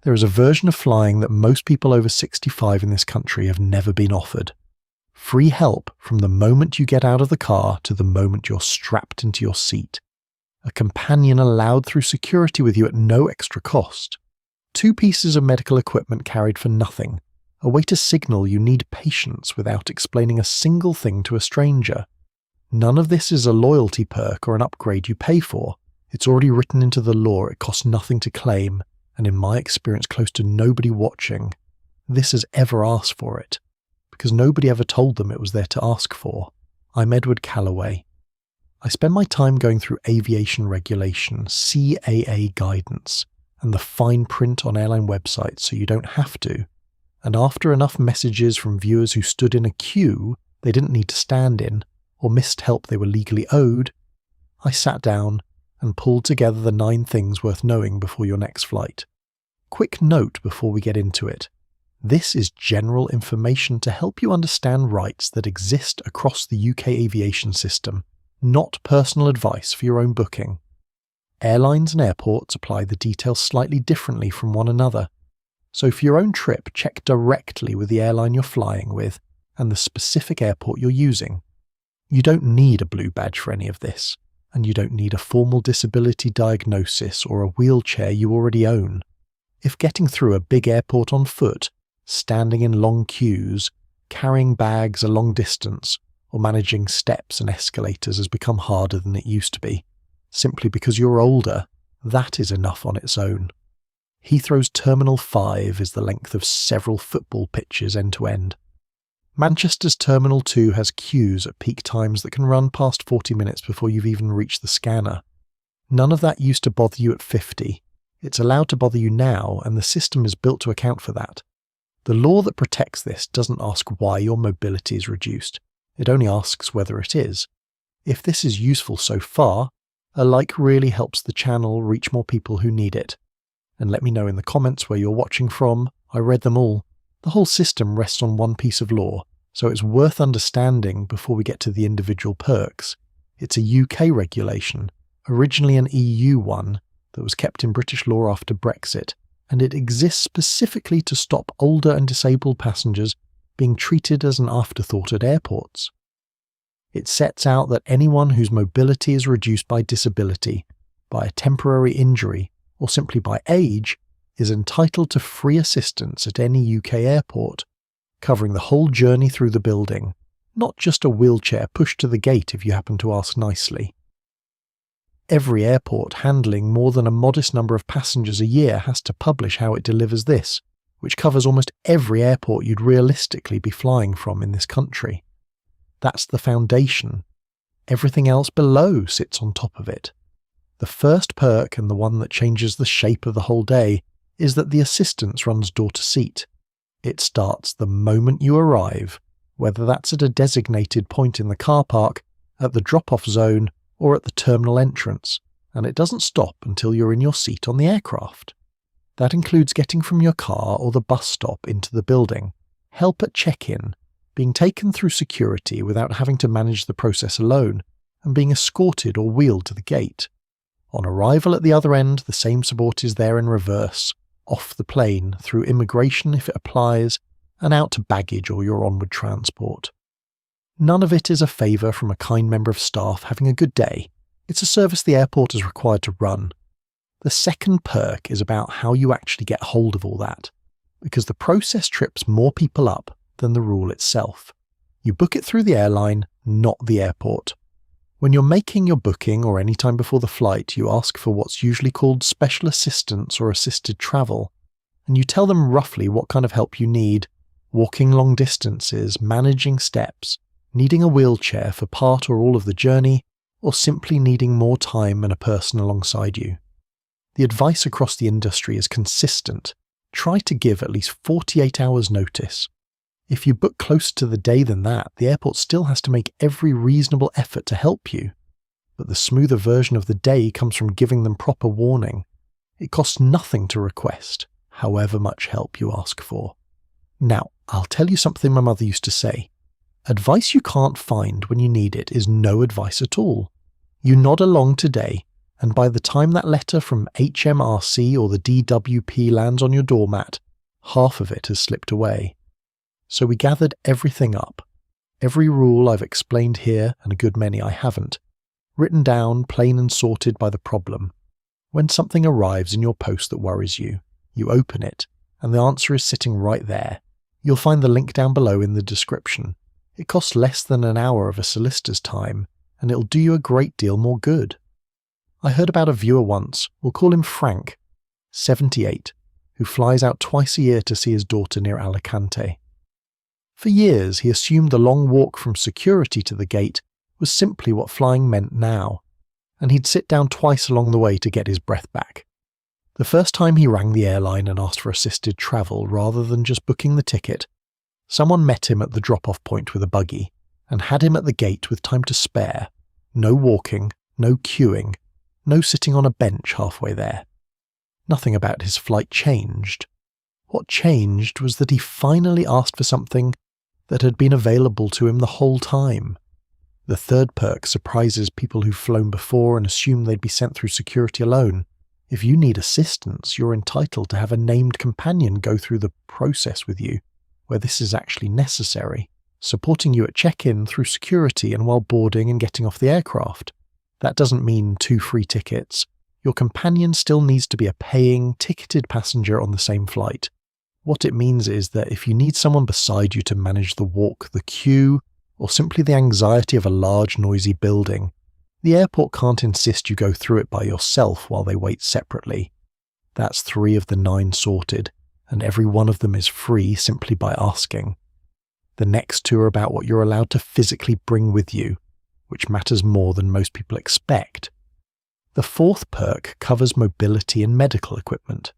There is a version of flying that most people over 65 in this country have never been offered. Free help from the moment you get out of the car to the moment you're strapped into your seat. A companion allowed through security with you at no extra cost. 2 pieces of medical equipment carried for nothing. A way to signal you need patience without explaining a single thing to a stranger. None of this is a loyalty perk or an upgrade you pay for. It's already written into the law, it costs nothing to claim, and in my experience close to nobody watching this has ever asked for it, because nobody ever told them it was there to ask for. I'm Edward Calloway. I spend my time going through aviation regulation, CAA guidance, and the fine print on airline websites so you don't have to. And after enough messages from viewers who stood in a queue they didn't need to stand in, or missed help they were legally owed, I sat down and pulled together the 9 things worth knowing before your next flight. Quick note before we get into it. This is general information to help you understand rights that exist across the UK aviation system, not personal advice for your own booking. Airlines and airports apply the details slightly differently from one another. So for your own trip, check directly with the airline you're flying with and the specific airport you're using. You don't need a blue badge for any of this, and you don't need a formal disability diagnosis or a wheelchair you already own. If getting through a big airport on foot, standing in long queues, carrying bags a long distance, or managing steps and escalators has become harder than it used to be, simply because you're older, that is enough on its own. Heathrow's Terminal 5 is the length of several football pitches end to end. Manchester's Terminal 2 has queues at peak times that can run past 40 minutes before you've even reached the scanner. None of that used to bother you at 50. It's allowed to bother you now, and the system is built to account for that. The law that protects this doesn't ask why your mobility is reduced. It only asks whether it is. If this is useful so far, a like really helps the channel reach more people who need it. And let me know in the comments where you're watching from. I read them all. The whole system rests on one piece of law, so it's worth understanding before we get to the individual perks. It's a UK regulation, originally an EU one, that was kept in British law after Brexit, and it exists specifically to stop older and disabled passengers being treated as an afterthought at airports. It sets out that anyone whose mobility is reduced by disability, by a temporary injury, or simply by age, is entitled to free assistance at any UK airport, covering the whole journey through the building, not just a wheelchair pushed to the gate if you happen to ask nicely. Every airport handling more than a modest number of passengers a year has to publish how it delivers this, which covers almost every airport you'd realistically be flying from in this country. That's the foundation. Everything else below sits on top of it. The first perk, and the one that changes the shape of the whole day, is that the assistance runs door to seat. It starts the moment you arrive, whether that's at a designated point in the car park, at the drop-off zone, or at the terminal entrance, and it doesn't stop until you're in your seat on the aircraft. That includes getting from your car or the bus stop into the building, help at check-in, being taken through security without having to manage the process alone, and being escorted or wheeled to the gate. On arrival at the other end, the same support is there in reverse, off the plane, through immigration if it applies, and out to baggage or your onward transport. None of it is a favour from a kind member of staff having a good day. It's a service the airport is required to run. The second perk is about how you actually get hold of all that, because the process trips more people up than the rule itself. You book it through the airline, not the airport. When you're making your booking or any time before the flight, you ask for what's usually called special assistance or assisted travel, and you tell them roughly what kind of help you need: walking long distances, managing steps, needing a wheelchair for part or all of the journey, or simply needing more time and a person alongside you. The advice across the industry is consistent. Try to give at least 48 hours notice. If you book closer to the day than that, the airport still has to make every reasonable effort to help you. But the smoother version of the day comes from giving them proper warning. It costs nothing to request, however much help you ask for. Now, I'll tell you something my mother used to say. Advice you can't find when you need it is no advice at all. You nod along today, and by the time that letter from HMRC or the DWP lands on your doormat, half of it has slipped away. So we gathered everything up, every rule I've explained here and a good many I haven't, written down plain and sorted by the problem. When something arrives in your post that worries you, you open it, and the answer is sitting right there. You'll find the link down below in the description. It costs less than an hour of a solicitor's time, and it'll do you a great deal more good. I heard about a viewer once, we'll call him Frank, 78, who flies out twice a year to see his daughter near Alicante. For years, he assumed the long walk from security to the gate was simply what flying meant now, and he'd sit down twice along the way to get his breath back. The first time he rang the airline and asked for assisted travel rather than just booking the ticket, someone met him at the drop-off point with a buggy and had him at the gate with time to spare. No walking, no queuing, no sitting on a bench halfway there. Nothing about his flight changed. What changed was that he finally asked for something that had been available to him the whole time. The third perk surprises people who've flown before and assume they'd be sent through security alone. If you need assistance, you're entitled to have a named companion go through the process with you, where this is actually necessary, supporting you at check-in, through security, and while boarding and getting off the aircraft. That doesn't mean 2 free tickets. Your companion still needs to be a paying, ticketed passenger on the same flight. What it means is that if you need someone beside you to manage the walk, the queue, or simply the anxiety of a large, noisy building, the airport can't insist you go through it by yourself while they wait separately. That's 3 of the 9 sorted, and every one of them is free simply by asking. The next 2 are about what you're allowed to physically bring with you, which matters more than most people expect. The 4th perk covers mobility and medical equipment.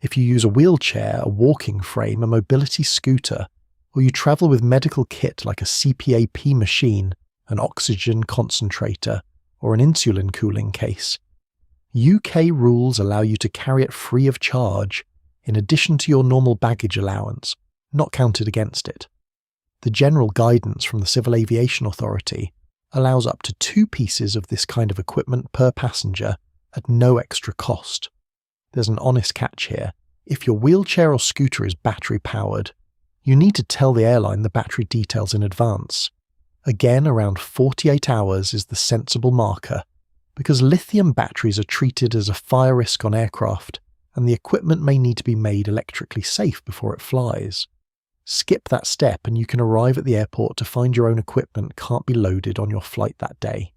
If you use a wheelchair, a walking frame, a mobility scooter, or you travel with medical kit like a CPAP machine, an oxygen concentrator, or an insulin cooling case, UK rules allow you to carry it free of charge, in addition to your normal baggage allowance, not counted against it. The general guidance from the Civil Aviation Authority allows up to 2 pieces of this kind of equipment per passenger at no extra cost. There's an honest catch here. If your wheelchair or scooter is battery-powered, you need to tell the airline the battery details in advance. Again, around 48 hours is the sensible marker, because lithium batteries are treated as a fire risk on aircraft, and the equipment may need to be made electrically safe before it flies. Skip that step and you can arrive at the airport to find your own equipment can't be loaded on your flight that day.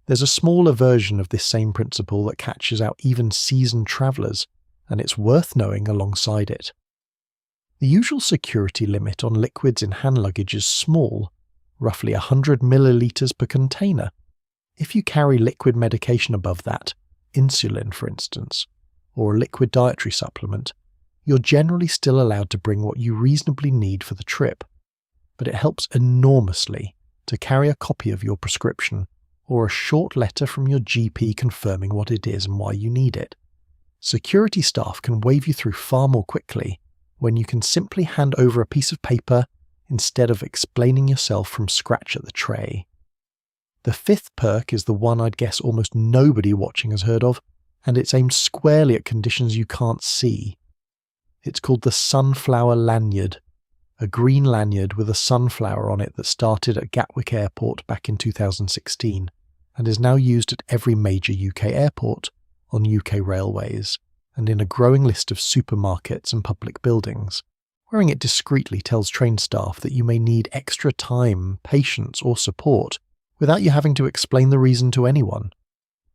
There's a smaller version of this same principle that catches out even seasoned travellers, and it's worth knowing alongside it. The usual security limit on liquids in hand luggage is small, roughly 100 millilitres per container. If you carry liquid medication above that, insulin for instance, or a liquid dietary supplement, you're generally still allowed to bring what you reasonably need for the trip, but it helps enormously to carry a copy of your prescription or a short letter from your GP confirming what it is and why you need it. Security staff can wave you through far more quickly when you can simply hand over a piece of paper instead of explaining yourself from scratch at the tray. The 5th perk is the one I'd guess almost nobody watching has heard of, and it's aimed squarely at conditions you can't see. It's called the Sunflower Lanyard, a green lanyard with a sunflower on it that started at Gatwick Airport back in 2016 and is now used at every major UK airport, on UK railways, and in a growing list of supermarkets and public buildings. Wearing it discreetly tells train staff that you may need extra time, patience, or support without you having to explain the reason to anyone.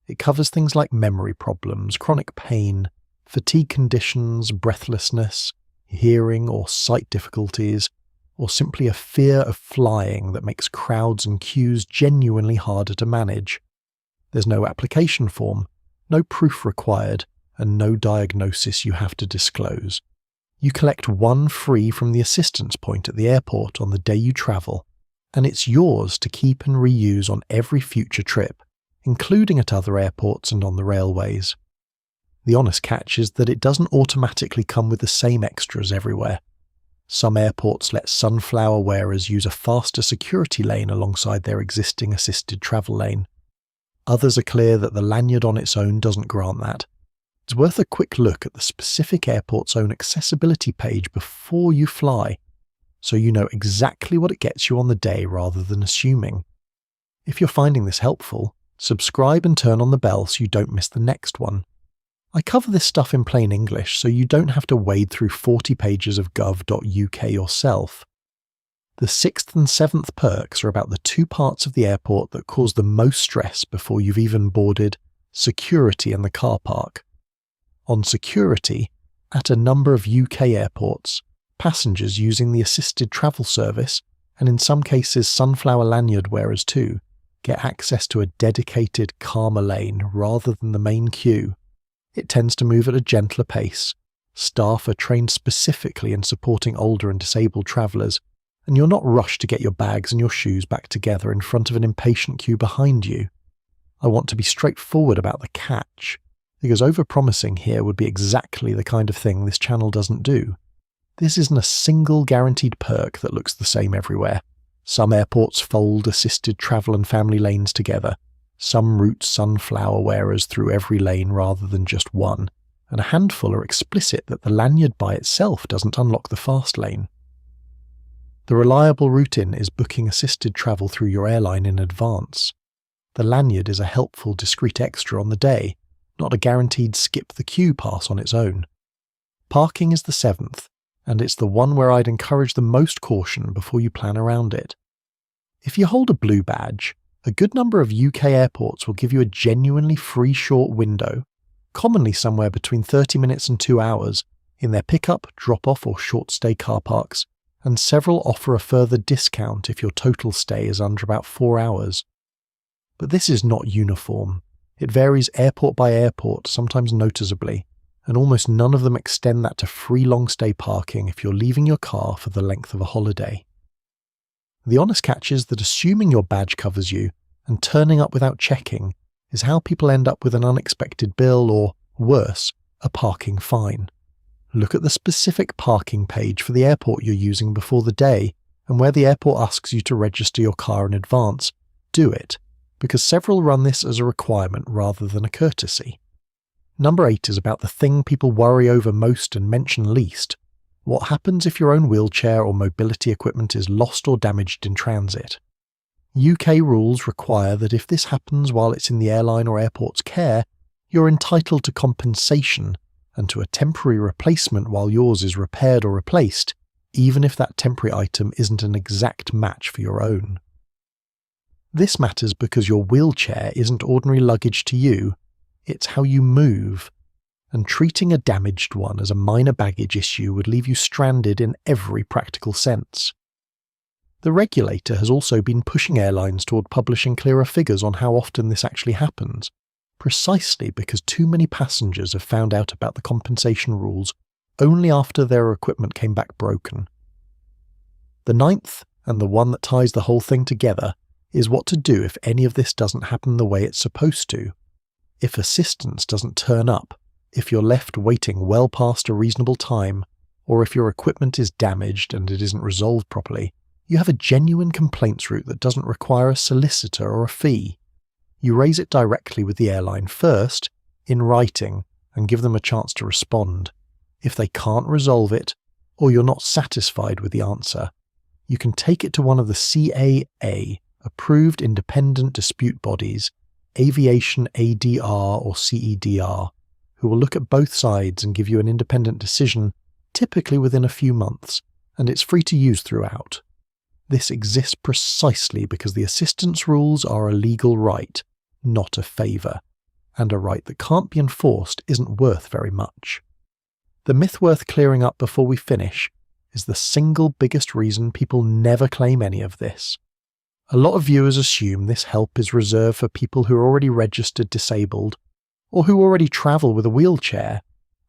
It covers things like memory problems, chronic pain, fatigue conditions, breathlessness, hearing or sight difficulties, or simply a fear of flying that makes crowds and queues genuinely harder to manage. There's no application form, no proof required, and no diagnosis you have to disclose. You collect one free from the assistance point at the airport on the day you travel, and it's yours to keep and reuse on every future trip, including at other airports and on the railways. The honest catch is that it doesn't automatically come with the same extras everywhere. Some airports let sunflower wearers use a faster security lane alongside their existing assisted travel lane. Others are clear that the lanyard on its own doesn't grant that. It's worth a quick look at the specific airport's own accessibility page before you fly, so you know exactly what it gets you on the day rather than assuming. If you're finding this helpful, subscribe and turn on the bell so you don't miss the next one. I cover this stuff in plain English so you don't have to wade through 40 pages of gov.uk yourself. The 6th and 7th perks are about the two parts of the airport that cause the most stress before you've even boarded: security and the car park. On security, at a number of UK airports, passengers using the assisted travel service, and in some cases sunflower lanyard wearers too, get access to a dedicated, calmer lane rather than the main queue. It tends to move at a gentler pace. Staff are trained specifically in supporting older and disabled travellers, and you're not rushed to get your bags and your shoes back together in front of an impatient queue behind you. I want to be straightforward about the catch, because overpromising here would be exactly the kind of thing this channel doesn't do. This isn't a single guaranteed perk that looks the same everywhere. Some airports fold assisted travel and family lanes together. Some route sunflower wearers through every lane rather than just one, and a handful are explicit that the lanyard by itself doesn't unlock the fast lane. The reliable route-in is booking assisted travel through your airline in advance. The lanyard is a helpful discreet extra on the day, not a guaranteed skip-the-queue pass on its own. Parking is the 7th, and it's the one where I'd encourage the most caution before you plan around it. If you hold a blue badge, a good number of UK airports will give you a genuinely free short window, commonly somewhere between 30 minutes and 2 hours, in their pick-up, drop-off or short-stay car parks, and several offer a further discount if your total stay is under about 4 hours. But this is not uniform. It varies airport by airport, sometimes noticeably, and almost none of them extend that to free long-stay parking if you're leaving your car for the length of a holiday. The honest catch is that assuming your badge covers you and turning up without checking is how people end up with an unexpected bill or, worse, a parking fine. Look at the specific parking page for the airport you're using before the day, and where the airport asks you to register your car in advance, do it, because several run this as a requirement rather than a courtesy. Number 8 is about the thing people worry over most and mention least: what happens if your own wheelchair or mobility equipment is lost or damaged in transit. UK rules require that if this happens while it's in the airline or airport's care, you're entitled to compensation and to a temporary replacement while yours is repaired or replaced, even if that temporary item isn't an exact match for your own. This matters because your wheelchair isn't ordinary luggage to you, it's how you move, and treating a damaged one as a minor baggage issue would leave you stranded in every practical sense. The regulator has also been pushing airlines toward publishing clearer figures on how often this actually happens, precisely because too many passengers have found out about the compensation rules only after their equipment came back broken. The 9th, and the one that ties the whole thing together, is what to do if any of this doesn't happen the way it's supposed to. If assistance doesn't turn up, if you're left waiting well past a reasonable time, or if your equipment is damaged and it isn't resolved properly, you have a genuine complaints route that doesn't require a solicitor or a fee. You raise it directly with the airline first, in writing, and give them a chance to respond. If they can't resolve it, or you're not satisfied with the answer, you can take it to one of the CAA, approved independent dispute bodies, Aviation ADR or CEDR, who will look at both sides and give you an independent decision, typically within a few months, and it's free to use throughout. This exists precisely because the assistance rules are a legal right, not a favour, and a right that can't be enforced isn't worth very much. The myth worth clearing up before we finish is the single biggest reason people never claim any of this. A lot of viewers assume this help is reserved for people who are already registered disabled, or who already travel with a wheelchair,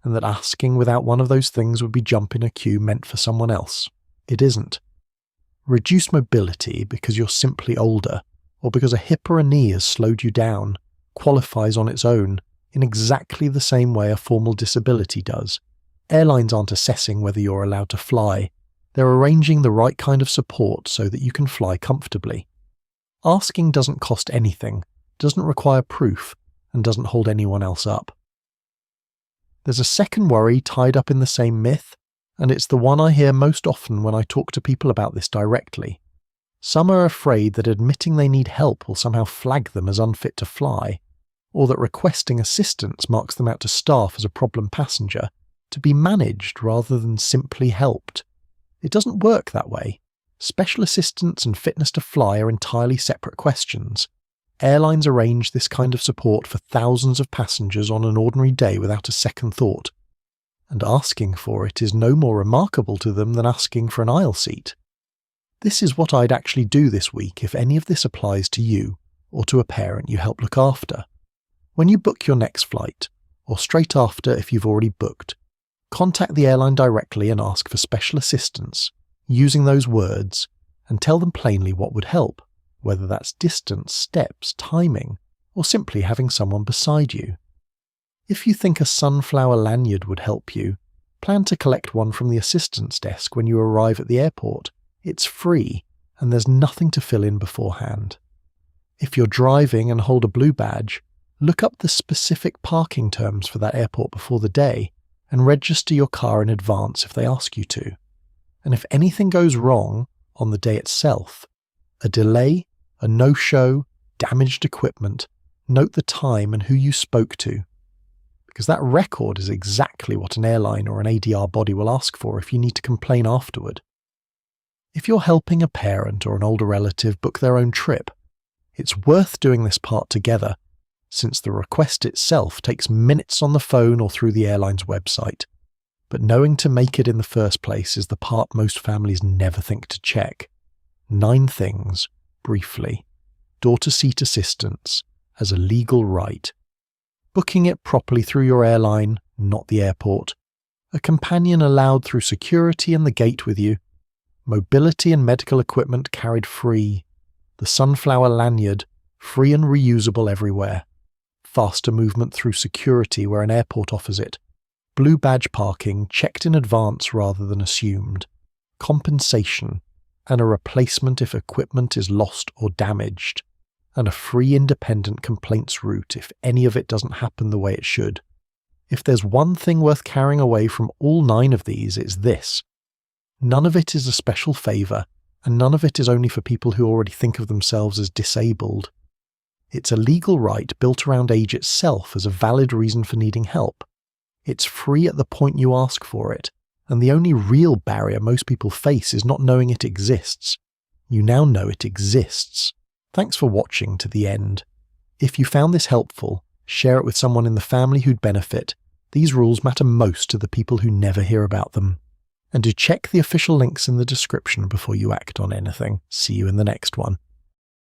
and that asking without one of those things would be jumping a queue meant for someone else. It isn't. Reduced mobility because you're simply older, or because a hip or a knee has slowed you down, qualifies on its own in exactly the same way a formal disability does. Airlines aren't assessing whether you're allowed to fly, they're arranging the right kind of support so that you can fly comfortably. Asking doesn't cost anything, doesn't require proof, and doesn't hold anyone else up. There's a second worry tied up in the same myth, and it's the one I hear most often when I talk to people about this directly. Some are afraid that admitting they need help will somehow flag them as unfit to fly, or that requesting assistance marks them out to staff as a problem passenger, to be managed rather than simply helped. It doesn't work that way. Special assistance and fitness to fly are entirely separate questions. Airlines arrange this kind of support for thousands of passengers on an ordinary day without a second thought, and asking for it is no more remarkable to them than asking for an aisle seat. This is what I'd actually do this week if any of this applies to you or to a parent you help look after. When you book your next flight, or straight after if you've already booked, contact the airline directly and ask for special assistance, using those words, and tell them plainly what would help, whether that's distance, steps, timing, or simply having someone beside you. If you think a sunflower lanyard would help you, plan to collect one from the assistance desk when you arrive at the airport. It's free, and there's nothing to fill in beforehand. If you're driving and hold a blue badge, look up the specific parking terms for that airport before the day, and register your car in advance if they ask you to. And if anything goes wrong on the day itself, a delay, a no-show, damaged equipment, note the time and who you spoke to, because that record is exactly what an airline or an ADR body will ask for if you need to complain afterward. If you're helping a parent or an older relative book their own trip, it's worth doing this part together, since the request itself takes minutes on the phone or through the airline's website. But knowing to make it in the first place is the part most families never think to check. 9 things, briefly. Door-to-seat assistance as a legal right. Booking it properly through your airline, not the airport. A companion allowed through security and the gate with you. Mobility and medical equipment carried free. The sunflower lanyard, free and reusable everywhere. Faster movement through security where an airport offers it. Blue badge parking checked in advance rather than assumed. Compensation, and a replacement if equipment is lost or damaged. And a free independent complaints route if any of it doesn't happen the way it should. If there's one thing worth carrying away from all 9 of these, it's this. None of it is a special favour, and none of it is only for people who already think of themselves as disabled. It's a legal right built around age itself as a valid reason for needing help. It's free at the point you ask for it, and the only real barrier most people face is not knowing it exists. You now know it exists. Thanks for watching to the end. If you found this helpful, share it with someone in the family who'd benefit. These rules matter most to the people who never hear about them. And do check the official links in the description before you act on anything. See you in the next one.